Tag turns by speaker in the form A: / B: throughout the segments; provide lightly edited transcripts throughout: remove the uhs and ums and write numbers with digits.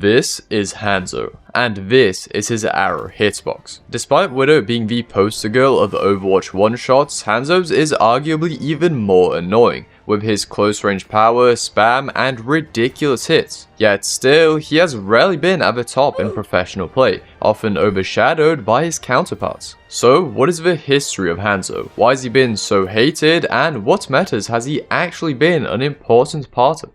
A: This is Hanzo, and this is his arrow hitbox. Despite Widow being the poster girl of Overwatch one-shots, Hanzo's is arguably even more annoying, with his close range power, spam, and ridiculous hits. Yet still, he has rarely been at the top in professional play, often overshadowed by his counterparts. So what is the history of Hanzo? Why has he been so hated, and what metas has he actually been an important part of?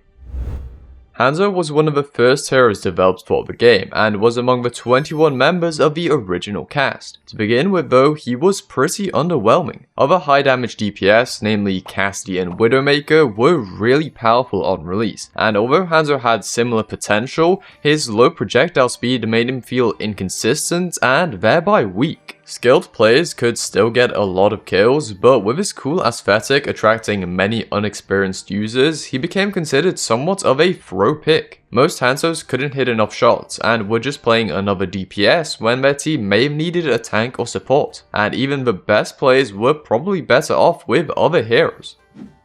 A: Hanzo was one of the first heroes developed for the game, and was among the 21 members of the original cast. To begin with though, he was pretty underwhelming. Other high damage DPS, namely Cassidy and Widowmaker, were really powerful on release, and although Hanzo had similar potential, his low projectile speed made him feel inconsistent and thereby weak. Skilled players could still get a lot of kills, but with his cool aesthetic attracting many unexperienced users, he became considered somewhat of a throw pick. Most Hanzos couldn't hit enough shots and were just playing another DPS when their team may have needed a tank or support, and even the best players were probably better off with other heroes.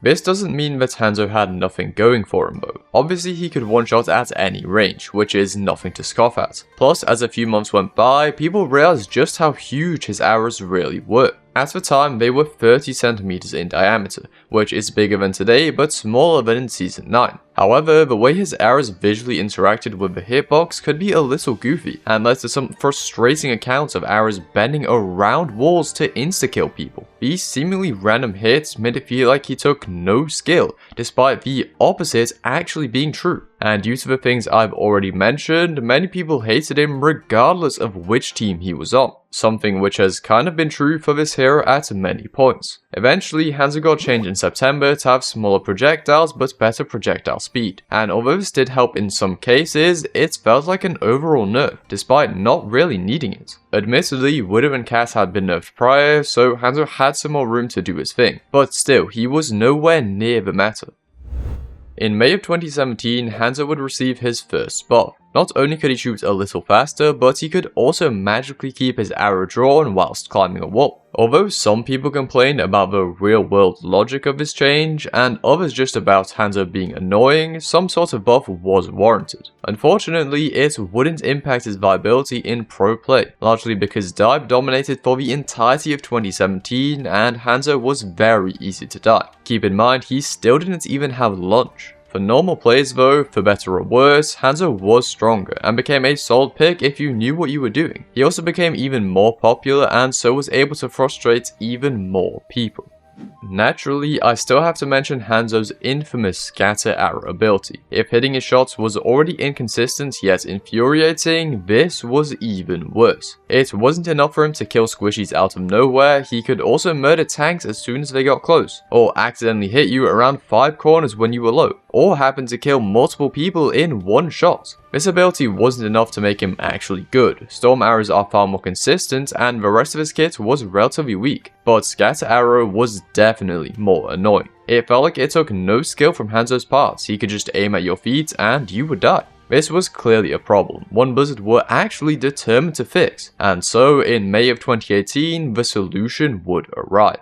A: This doesn't mean that Hanzo had nothing going for him though. Obviously he could one-shot at any range, which is nothing to scoff at. Plus, as a few months went by, people realized just how huge his arrows really were. At the time, they were 30 centimeters in diameter, which is bigger than today but smaller than in Season 9. However, the way his arrows visually interacted with the hitbox could be a little goofy, and led to some frustrating accounts of arrows bending around walls to insta-kill people. These seemingly random hits made it feel like he took no skill, despite the opposite actually being true. And due to the things I've already mentioned, many people hated him regardless of which team he was on, something which has kind of been true for this hero at many points. Eventually, Hanzo got changed in September to have smaller projectiles but better projectile speed, and although this did help in some cases, it felt like an overall nerf, despite not really needing it. Admittedly, Widow and Cass had been nerfed prior, so Hanzo had some more room to do his thing, but still, he was nowhere near the meta. In May of 2017, Hanzo would receive his first buff. Not only could he shoot a little faster, but he could also magically keep his arrow drawn whilst climbing a wall. Although some people complained about the real-world logic of this change, and others just about Hanzo being annoying, some sort of buff was warranted. Unfortunately, it wouldn't impact his viability in pro play, largely because dive dominated for the entirety of 2017, and Hanzo was very easy to die. Keep in mind, he still didn't even have lunge. For normal players though, for better or worse, Hanzo was stronger and became a solid pick if you knew what you were doing. He also became even more popular and so was able to frustrate even more people. Naturally, I still have to mention Hanzo's infamous scatter arrow ability. If hitting his shots was already inconsistent yet infuriating, this was even worse. It wasn't enough for him to kill squishies out of nowhere, he could also murder tanks as soon as they got close, or accidentally hit you around 5 corners when you were low, or happen to kill multiple people in one shot. This ability wasn't enough to make him actually good. Storm arrows are far more consistent and the rest of his kit was relatively weak, but scatter arrow was definitely more annoying. It felt like it took no skill from Hanzo's part, he could just aim at your feet and you would die. This was clearly a problem, one Blizzard were actually determined to fix, and so in May of 2018, the solution would arrive.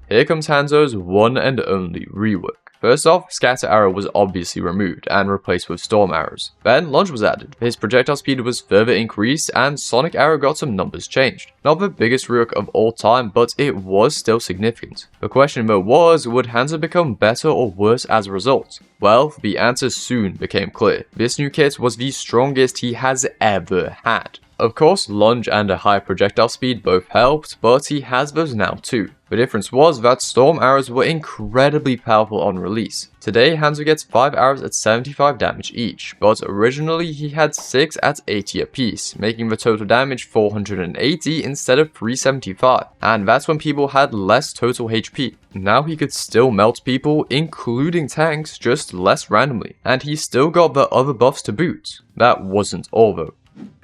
A: Here comes Hanzo's one and only rework. First off, Scatter Arrow was obviously removed and replaced with Storm Arrows. Then Lunge was added, his projectile speed was further increased, and Sonic Arrow got some numbers changed. Not the biggest rework of all time, but it was still significant. The question though was, would Hanzo become better or worse as a result? Well, the answer soon became clear. This new kit was the strongest he has ever had. Of course, Lunge and a high projectile speed both helped, but he has those now too. The difference was that Storm Arrows were incredibly powerful on release. Today, Hanzo gets 5 arrows at 75 damage each, but originally he had 6 at 80 apiece, making the total damage 480 instead of 375, and that's when people had less total HP. Now he could still melt people, including tanks, just less randomly, and he still got the other buffs to boot. That wasn't all though.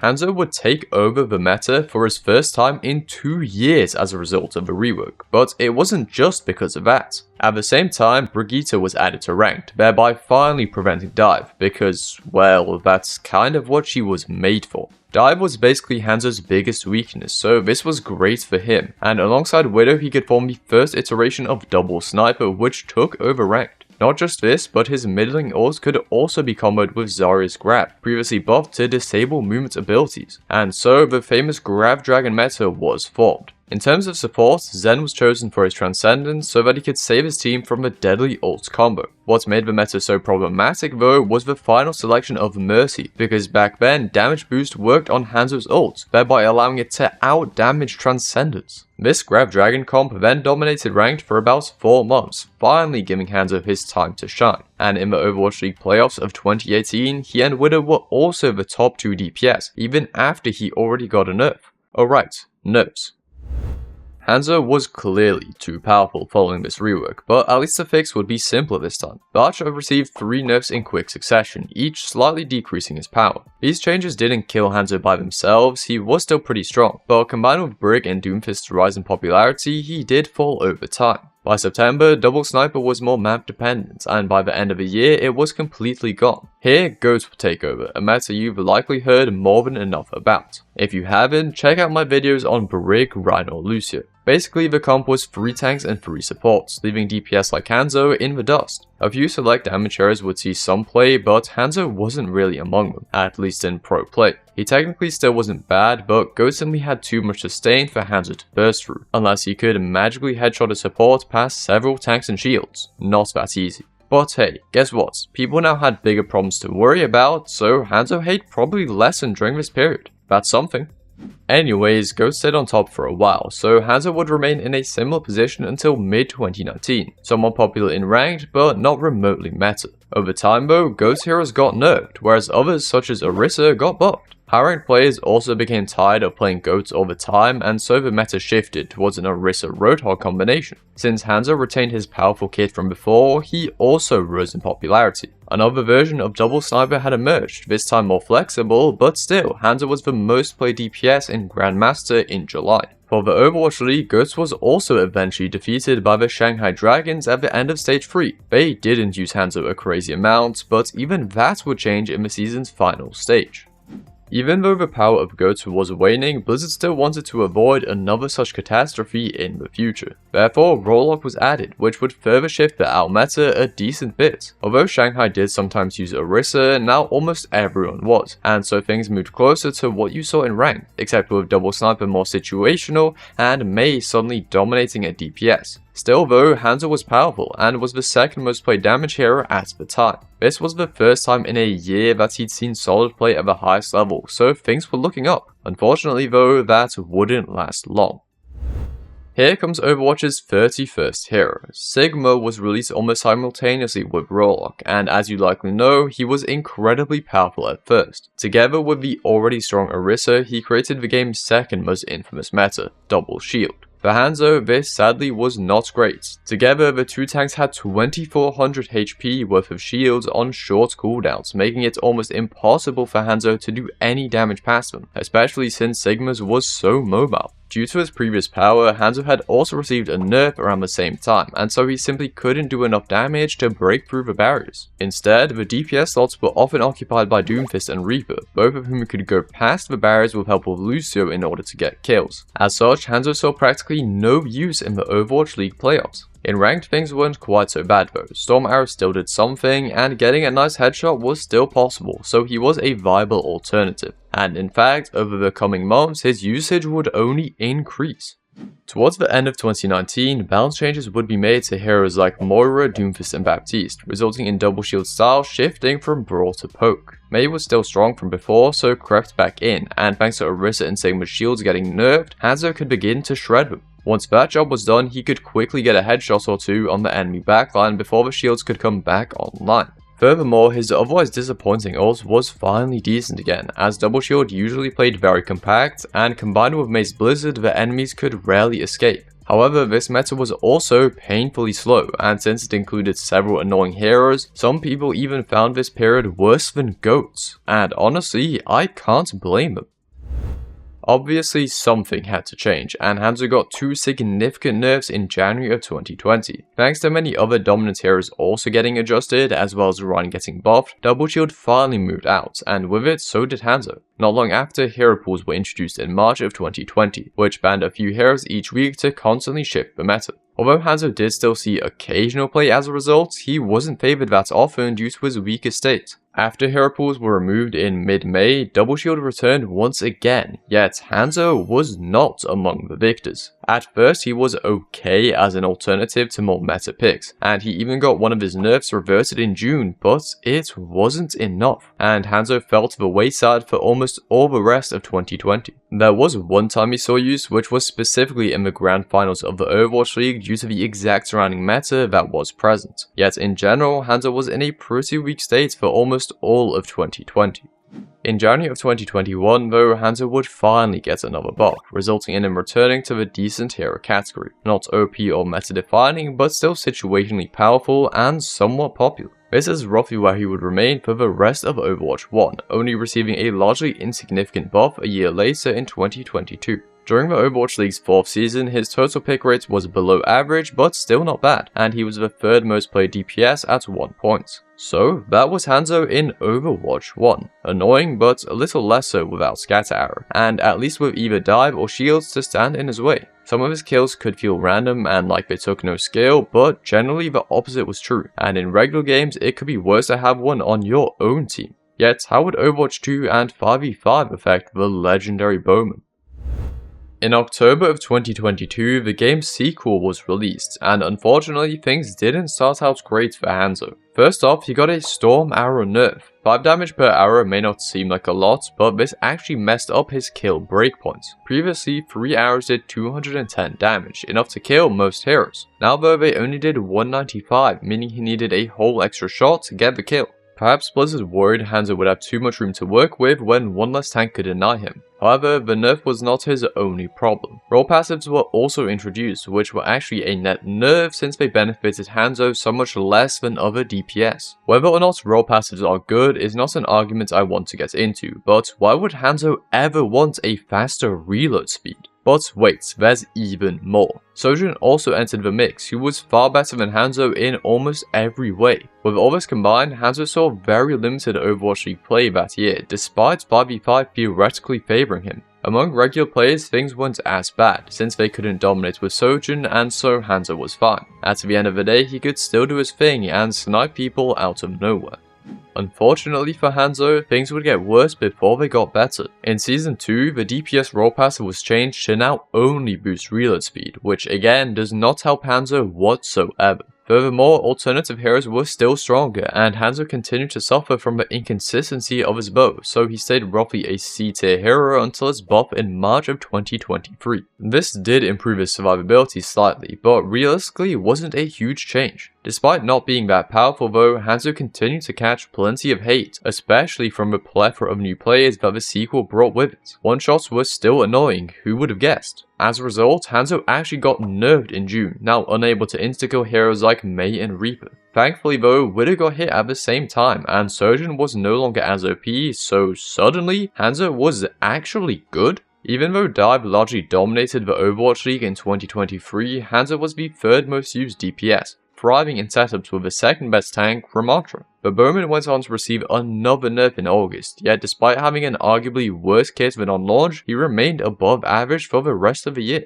A: Hanzo would take over the meta for his first time in 2 years as a result of the rework, but it wasn't just because of that. At the same time, Brigitte was added to ranked, thereby finally preventing dive, because, well, that's kind of what she was made for. Dive was basically Hanzo's biggest weakness, so this was great for him, and alongside Widow he could form the first iteration of double sniper which took over ranked. Not just this, but his middling ults could also be comboed with Zarya's grab, previously buffed to disable movement abilities, and so the famous Grab Dragon meta was formed. In terms of support, Zen was chosen for his Transcendence so that he could save his team from a deadly ult combo. What made the meta so problematic though was the final selection of Mercy, because back then damage boost worked on Hanzo's ult, thereby allowing it to out-damage Transcendence. This Grab Dragon comp then dominated ranked for about 4 months, finally giving Hanzo his time to shine. And in the Overwatch League playoffs of 2018, he and Widow were also the top 2 DPS, even after he already got a nerf. Alright, nerfs. Hanzo was clearly too powerful following this rework, but at least the fix would be simpler this time. The Archer received 3 nerfs in quick succession, each slightly decreasing his power. These changes didn't kill Hanzo by themselves, he was still pretty strong, but combined with Brig and Doomfist's rise in popularity, he did fall over time. By September, Double Sniper was more map dependent, and by the end of the year, it was completely gone. Here, Goats would take over, a meta you've likely heard more than enough about. If you haven't, check out my videos on Brig, Rhino, or Lucio. Basically, the comp was 3 tanks and 3 supports, leaving DPS like Hanzo in the dust. A few select amateurs would see some play, but Hanzo wasn't really among them, at least in pro play. He technically still wasn't bad, but Goat simply had too much sustain for Hanzo to burst through, unless he could magically headshot a support past several tanks and shields. Not that easy. But hey, guess what? People now had bigger problems to worry about, so Hanzo hate probably lessened during this period. That's something. Anyways, Goat stayed on top for a while, so Hanzo would remain in a similar position until mid-2019, somewhat popular in ranked, but not remotely meta. Over time though, Goat's heroes got nerfed, whereas others such as Orisa got buffed. High ranked players also became tired of playing Goats all the time, and so the meta shifted towards an Orisa Roadhog combination. Since Hanzo retained his powerful kit from before, he also rose in popularity. Another version of Double Sniper had emerged, this time more flexible, but still, Hanzo was the most played DPS in Grandmaster in July. For the Overwatch League, Goats was also eventually defeated by the Shanghai Dragons at the end of Stage 3. They didn't use Hanzo a crazy amount, but even that would change in the season's final stage. Even though the power of Goats was waning, Blizzard still wanted to avoid another such catastrophe in the future. Therefore, Rollock was added, which would further shift the AoE meta a decent bit. Although Shanghai did sometimes use Orisa, now almost everyone was, and so things moved closer to what you saw in ranked, except with Double Sniper more situational and Mei suddenly dominating at DPS. Still though, Hanzo was powerful and was the second most played damage hero at the time. This was the first time in a year that he'd seen solid play at the highest level, so things were looking up. Unfortunately though, that wouldn't last long. Here comes Overwatch's 31st hero. Sigma was released almost simultaneously with Rollock, and as you likely know, he was incredibly powerful at first. Together with the already strong Orisa, he created the game's second most infamous meta, Double Shield. For Hanzo, this sadly was not great. Together, the 2 tanks had 2400 HP worth of shields on short cooldowns, making it almost impossible for Hanzo to do any damage past them, especially since Sigma's was so mobile. Due to his previous power, Hanzo had also received a nerf around the same time, and so he simply couldn't do enough damage to break through the barriers. Instead, the DPS slots were often occupied by Doomfist and Reaper, both of whom could go past the barriers with help of Lucio in order to get kills. As such, Hanzo saw practically no use in the Overwatch League playoffs. In ranked, things weren't quite so bad though. Storm Arrow still did something, and getting a nice headshot was still possible, so he was a viable alternative. And in fact, over the coming months, his usage would only increase. Towards the end of 2019, balance changes would be made to heroes like Moira, Doomfist, and Baptiste, resulting in Double Shield style shifting from Brawl to Poke. Mei was still strong from before, so crept back in, and thanks to Orisa and Sigma's shields getting nerfed, Hanzo could begin to shred them. Once that job was done, he could quickly get a headshot or 2 on the enemy backline before the shields could come back online. Furthermore, his otherwise disappointing ult was finally decent again, as Double Shield usually played very compact, and combined with Mei's Blizzard, the enemies could rarely escape. However, this meta was also painfully slow, and since it included several annoying heroes, some people even found this period worse than Goats, and honestly, I can't blame them. Obviously, something had to change, and Hanzo got 2 significant nerfs in January of 2020. Thanks to many other dominant heroes also getting adjusted, as well as Ryan getting buffed, Double Shield finally moved out, and with it, so did Hanzo. Not long after, hero pools were introduced in March of 2020, which banned a few heroes each week to constantly shift the meta. Although Hanzo did still see occasional play as a result, he wasn't favoured that often due to his weaker state. After hero pools were removed in mid-May, Double Shield returned once again, yet Hanzo was not among the victors. At first he was okay as an alternative to more meta picks, and he even got one of his nerfs reverted in June, but it wasn't enough, and Hanzo fell to the wayside for almost all the rest of 2020. There was one time he saw use, which was specifically in the grand finals of the Overwatch League due to the exact surrounding meta that was present. Yet in general, Hanzo was in a pretty weak state for almost all of 2020. In January of 2021 though, Hanzo would finally get another buff, resulting in him returning to the decent hero category. Not OP or meta defining, but still situationally powerful and somewhat popular. This is roughly where he would remain for the rest of Overwatch 1, only receiving a largely insignificant buff a year later in 2022. During the Overwatch League's 4th season, his total pick rate was below average, but still not bad, and he was the 3rd most played DPS at 1 point. So that was Hanzo in Overwatch 1. Annoying, but a little less so without Scatter Arrow, and at least with either dive or shields to stand in his way. Some of his kills could feel random and like they took no skill, but generally the opposite was true, and in regular games it could be worse to have one on your own team. Yet how would Overwatch 2 and 5v5 affect the legendary Bowman? In October of 2022, the game's sequel was released, and unfortunately things didn't start out great for Hanzo. First off, he got a Storm Arrow nerf. 5 damage per arrow may not seem like a lot, but this actually messed up his kill breakpoints. Previously, 3 arrows did 210 damage, enough to kill most heroes. Now though, they only did 195, meaning he needed a whole extra shot to get the kill. Perhaps Blizzard worried Hanzo would have too much room to work with when one less tank could deny him. However, the nerf was not his only problem. Role passives were also introduced, which were actually a net nerf since they benefited Hanzo so much less than other DPS. Whether or not role passives are good is not an argument I want to get into, but why would Hanzo ever want a faster reload speed? But wait, there's even more. Sojourn also entered the mix, who was far better than Hanzo in almost every way. With all this combined, Hanzo saw very limited Overwatch League play that year, despite 5v5 theoretically favouring him. Among regular players, things weren't as bad, since they couldn't dominate with Sojourn, and so Hanzo was fine. At the end of the day, he could still do his thing and snipe people out of nowhere. Unfortunately for Hanzo, things would get worse before they got better. In Season 2, the DPS role passive was changed to now only boost reload speed, which again does not help Hanzo whatsoever. Furthermore, alternative heroes were still stronger, and Hanzo continued to suffer from the inconsistency of his bow, so he stayed roughly a C tier hero until his buff in March of 2023. This did improve his survivability slightly, but realistically wasn't a huge change. Despite not being that powerful though, Hanzo continued to catch plenty of hate, especially from the plethora of new players that the sequel brought with it. One-shots were still annoying, who would have guessed? As a result, Hanzo actually got nerfed in June, now unable to insta-kill heroes like Mei and Reaper. Thankfully though, Widow got hit at the same time, and Sojourn was no longer as OP, so suddenly, Hanzo was actually good? Even though Dive largely dominated the Overwatch League in 2023, Hanzo was the 3rd most used DPS, thriving in setups with the 2nd best tank, Ramattra. But Bowman went on to receive another nerf in August, yet despite having an arguably worse kit than on launch, he remained above average for the rest of the year.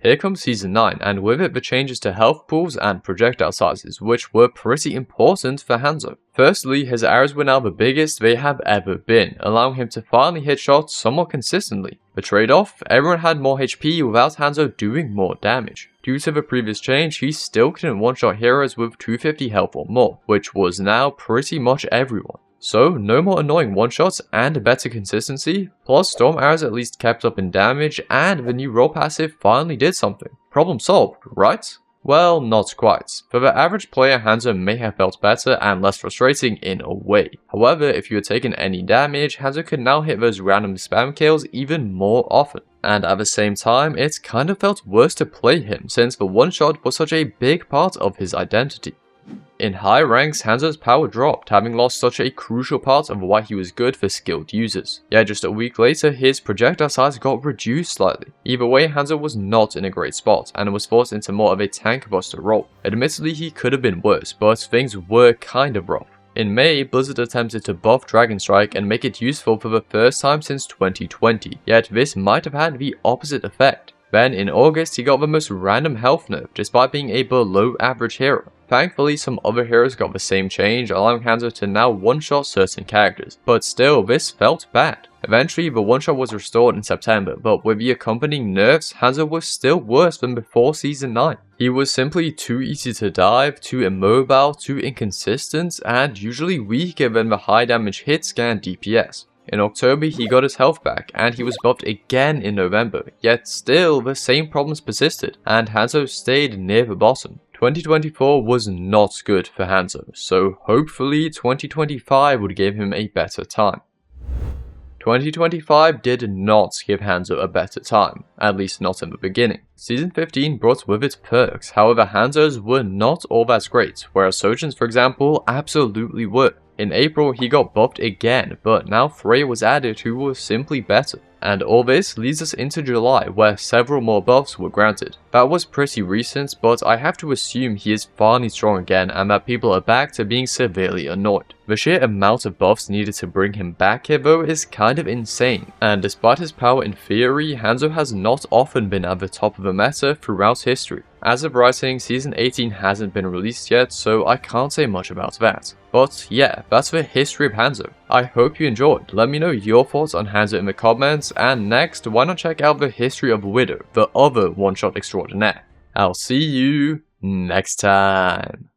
A: Here comes Season 9, and with it the changes to health pools and projectile sizes, which were pretty important for Hanzo. Firstly, his arrows were now the biggest they have ever been, allowing him to finally hit shots somewhat consistently. The trade-off? Everyone had more HP without Hanzo doing more damage. Due to the previous change, he still couldn't one-shot heroes with 250 health or more, which was now pretty much everyone. So, no more annoying one-shots and better consistency, plus Storm Arrows at least kept up in damage, and the new role passive finally did something. Problem solved, right? Well, not quite. For the average player, Hanzo may have felt better and less frustrating in a way. However, if you had taken any damage, Hanzo could now hit those random spam kills even more often. And at the same time, it kind of felt worse to play him, since the one-shot was such a big part of his identity. In high ranks, Hanzo's power dropped, having lost such a crucial part of why he was good for skilled users. Yet just a week later, his projectile size got reduced slightly. Either way, Hanzo was not in a great spot, and was forced into more of a tank buster role. Admittedly, he could have been worse, but things were kind of rough. In May, Blizzard attempted to buff Dragon Strike and make it useful for the first time since 2020, yet this might have had the opposite effect. The Then in August, he got the most random health nerf despite being a below average hero. Thankfully, some other heroes got the same change, allowing Hanzo to now one-shot certain characters, but still, this felt bad. Eventually, the one-shot was restored in September, but with the accompanying nerfs, Hanzo was still worse than before Season 9. He was simply too easy to dive, too immobile, too inconsistent, and usually weaker than the high damage hit scan DPS. In October, he got his health back, and he was buffed again in November, yet still the same problems persisted, and Hanzo stayed near the bottom. 2024 was not good for Hanzo, so hopefully 2025 would give him a better time. 2025 did not give Hanzo a better time, at least not in the beginning. Season 15 brought with it perks, however Hanzo's were not all that great, whereas Sojourn's, for example, absolutely were. In April, he got buffed again, but now Freya was added who was simply better. And all this leads us into July, where several more buffs were granted. That was pretty recent, but I have to assume he is finally strong again and that people are back to being severely annoyed. The sheer amount of buffs needed to bring him back here though is kind of insane, and despite his power in theory, Hanzo has not often been at the top of the meta throughout history. As of writing, Season 18 hasn't been released yet, so I can't say much about that. But yeah, that's the history of Hanzo. I hope you enjoyed. Let me know your thoughts on Hanzo in the comments, and next, why not check out the history of Widow, the other one-shot extraordinaire. I'll see you next time.